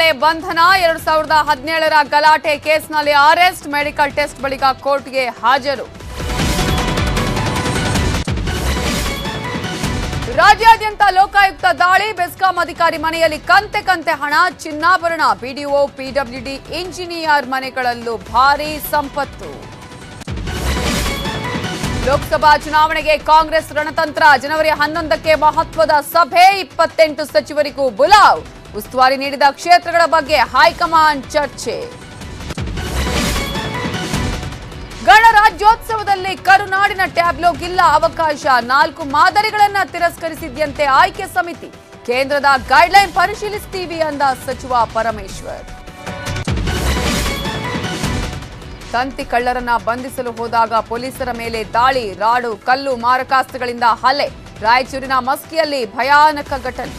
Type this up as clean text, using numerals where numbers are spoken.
ಮೇಲೆ ಬಂಧನ 2017ರ ಗಲಾಟೆ ಕೇಸ್ನಲ್ಲಿ ಅರೆಸ್ಟ್ ಮೆಡಿಕಲ್ ಟೆಸ್ಟ್ ಬಳಿಕ ಕೋರ್ಟ್ಗೆ ಹಾಜರು ರಾಜ್ಯಾದ್ಯಂತ ಲೋಕಾಯುಕ್ತ ದಾಳಿ ಬೆಸ್ಕಾಂ ಅಧಿಕಾರಿ ಮನೆಯಲ್ಲಿ ಕಂತೆ ಹಣ ಚಿನ್ನಾಭರಣ ಪಿಡಿಒ ಪಿಡಬ್ಲ್ಯೂಡಿ ಇಂಜಿನಿಯರ್ ಮನೆಗಳಲ್ಲೂ ಭಾರೀ ಸಂಪತ್ತು ಲೋಕಸಭಾ ಚುನಾವಣೆಗೆ ಕಾಂಗ್ರೆಸ್ ರಣತಂತ್ರ ಜನವರಿ 11ಕ್ಕೆ ಮಹತ್ವದ ಸಭೆ 28 ಸಚಿವರಿಗೂ ಬುಲಾವ್ ಉಸ್ತುವಾರಿ ನೀಡಿದ ಕ್ಷೇತ್ರಗಳ ಬಗ್ಗೆ ಹೈಕಮಾಂಡ್ ಚರ್ಚೆ ಗಣರಾಜ್ಯೋತ್ಸವದಲ್ಲಿ ಕರುನಾಡಿನ ಟ್ಯಾಬ್ಲೋಗಿಲ್ಲ ಅವಕಾಶ 4 ಮಾದರಿಗಳನ್ನು ತಿರಸ್ಕರಿಸಿದ್ಯಂತೆ ಆಯ್ಕೆ ಸಮಿತಿ ಕೇಂದ್ರದ ಗೈಡ್ಲೈನ್ ಪರಿಶೀಲಿಸುತ್ತೀವಿ ಅಂದ ಸಚಿವ ಪರಮೇಶ್ವರ್ ತಂತಿ ಕಳ್ಳರನ್ನ ಬಂಧಿಸಲು ಹೋದಾಗ ಪೊಲೀಸರ ಮೇಲೆ ದಾಳಿ ರಾಡು ಕಲ್ಲು ಮಾರಕಾಸ್ತ್ರಗಳಿಂದ ಹಲ್ಲೆ ರಾಯಚೂರಿನ ಮಸ್ಕಿಯಲ್ಲಿ ಭಯಾನಕ ಘಟನೆ